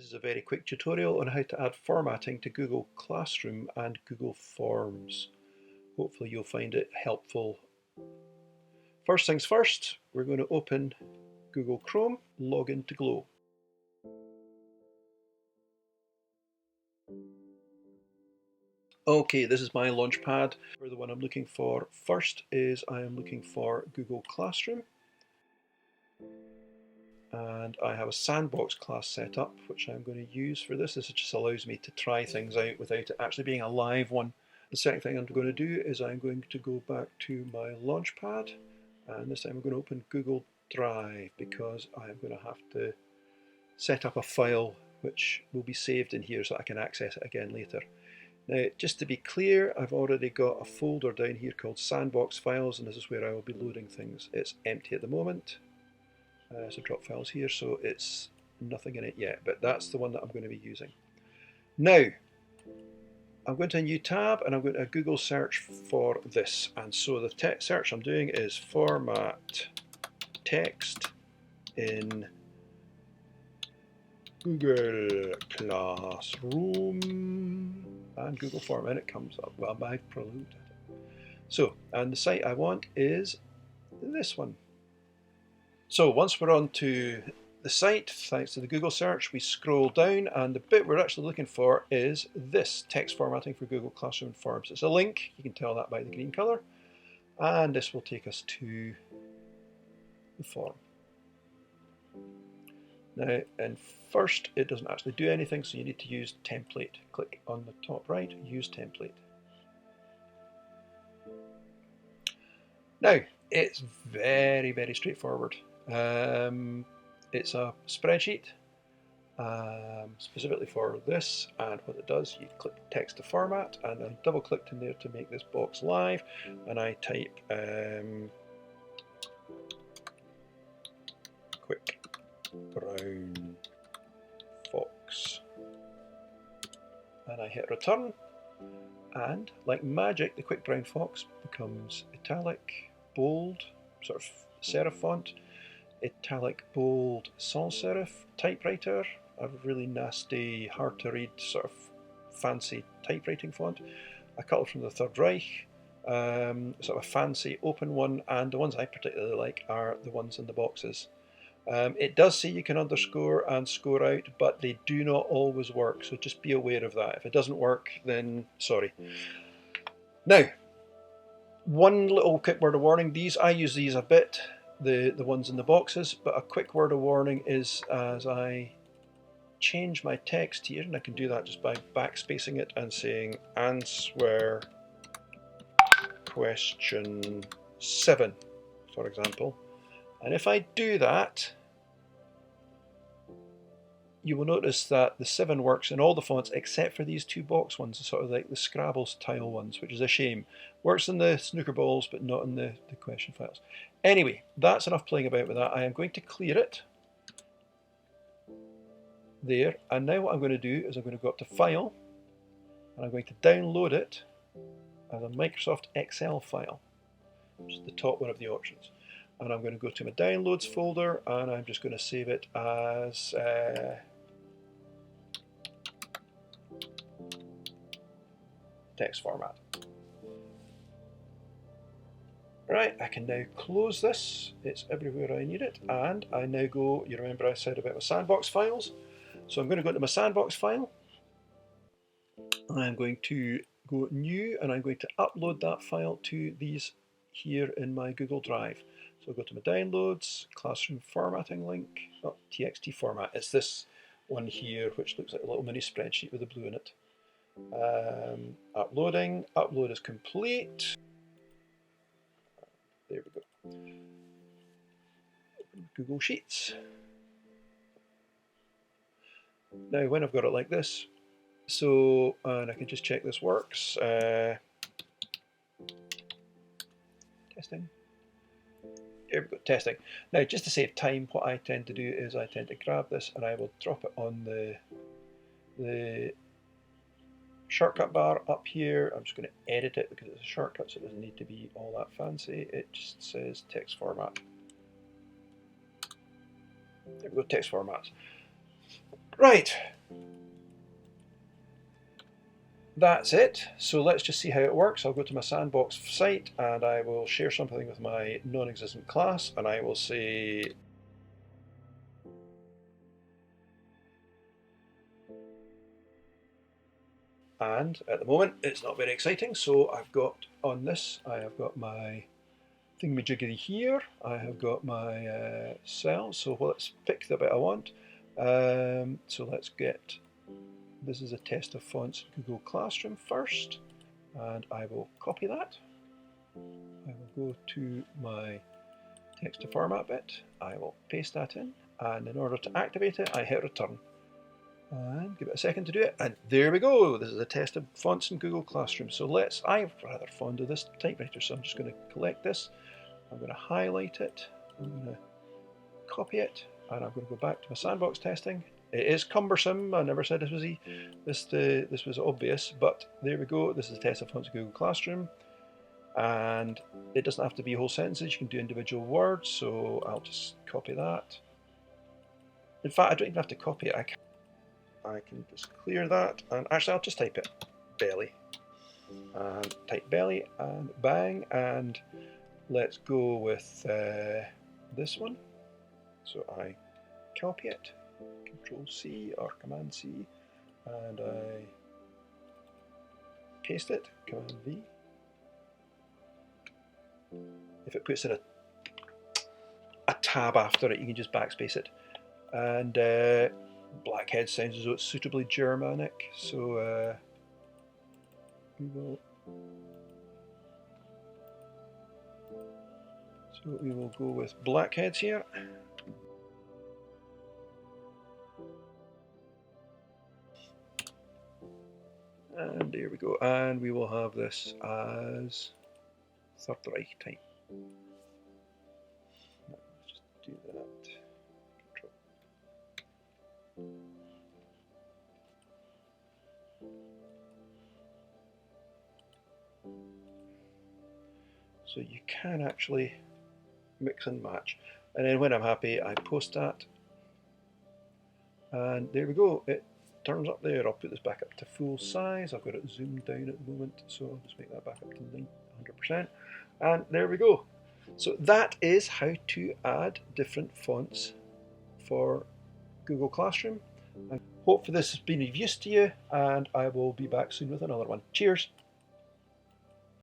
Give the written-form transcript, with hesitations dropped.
This is a very quick tutorial on how to add formatting to Google Classroom and Google Forms. Hopefully you'll find it helpful. First things first, we're going to open Google Chrome, log into Glow. Okay, this is my Launchpad. For the one I'm looking for first is I am looking for Google Classroom. And I have a sandbox class set up, which I'm going to use for this. This just allows me to try things out without it actually being a live one. The second thing I'm going to do is I'm going to go back to my Launchpad, and this time I'm going to open Google Drive because I'm going to have to set up a file which will be saved in here so I can access it again later. Now, just to be clear, I've already got a folder down here called Sandbox Files, and this is where I will be loading things. It's empty at the moment. So drop files here, so it's nothing in it yet, but that's the one that I'm going to be using. Now, I'm going to a new tab and I'm going to Google search for this. And so the search I'm doing is format text in Google Classroom and Google Form, and it comes up. Well, I've probably looked at it. So, and the site I want is this one. So once we're on to the site, thanks to the Google search, we scroll down and the bit we're actually looking for is this, text formatting for Google Classroom and Forms. It's a link, you can tell that by the green colour, and this will take us to the form. Now, and first it doesn't actually do anything, so you need to use template. Click on the top right, use template. Now, it's very, very straightforward. It's a spreadsheet specifically for this, and what it does, you click text to format and I double clicked in there to make this box live, and I type quick brown fox and I hit return, and like magic the quick brown fox becomes italic, bold, sort of serif font, italic, bold, sans serif typewriter, a really nasty, hard to read, sort of fancy typewriting font, a couple from the Third Reich, sort of a fancy open one, and the ones I particularly like are the ones in the boxes. It does say you can underscore and score out, but they do not always work, so just be aware of that. If it doesn't work, then sorry. Now, one little quick word of warning, I use these a bit, the ones in the boxes, but a quick word of warning is as I change my text here, and I can do that just by backspacing it and saying answer question 7, for example. And if I do that, you will notice that the 7 works in all the fonts except for these two box ones, sort of like the Scrabble style ones, which is a shame. Works in the snooker balls, but not in the question files. Anyway, that's enough playing about with that. I am going to clear it. There. And now what I'm going to do is I'm going to go up to File, and I'm going to download it as a Microsoft Excel file, which is the top one of the options. And I'm going to go to my Downloads folder, and I'm just going to save it as text format. Right, I can now close this. It's everywhere I need it, and I now go, you remember I said about my sandbox files, so I'm going to go to my sandbox file, and I'm going to go new, and I'm going to upload that file to these here in my Google Drive. So I'll go to my downloads, classroom formatting link, oh, TXT format. It's this one here, which looks like a little mini spreadsheet with a blue in it. Uploading, upload is complete. There we go. Google Sheets. Now when I've got it like this, so, and I can just check this works. Testing. Here we go, testing. Now, just to save time, what I tend to do is I tend to grab this and I will drop it on the shortcut bar up here. I'm just going to edit it because it's a shortcut, so it doesn't need to be all that fancy. It just says text format. There we go, text formats. Right, that's it. So let's just see how it works. I'll go to my sandbox site and I will share something with my non-existent class, and I will say and at the moment it's not very exciting. So I've got on this, I have got my thingamajiggery here, I have got my cells, so let's pick the bit I want. So let's get, this is a test of fonts Google Classroom first, and I will copy that. I will go to my text to format bit, I will paste that in, and in order to activate it I hit return. And give it a second to do it, and there we go. This is a test of fonts in Google Classroom. So I'm rather fond of this typewriter, so I'm just going to collect this. I'm going to highlight it, I'm going to copy it, and I'm going to go back to my sandbox testing. It is cumbersome. I never said this was this was obvious, but there we go. This is a test of fonts in Google Classroom, and it doesn't have to be whole sentences. You can do individual words. So I'll just copy that. In fact, I don't even have to copy it. I can just clear that, and actually I'll just type it belly, and type belly, and bang, and let's go with this one. So I copy it, Control C or Command C, and I paste it, Command V. If it puts in a tab after it, you can just backspace it. And Blackhead sounds as though it's suitably Germanic, so we will go with Blackheads here. And there we go, and we will have this as Third Reich type. Let's just do that. So you can actually mix and match, and then when I'm happy I post that, and there we go, it turns up there. I'll put this back up to full size. I've got it zoomed down at the moment, so I'll just make that back up to 100%, and there we go. So that is how to add different fonts for Google Classroom. I hope this has been of use to you, and I will be back soon with another one. Cheers!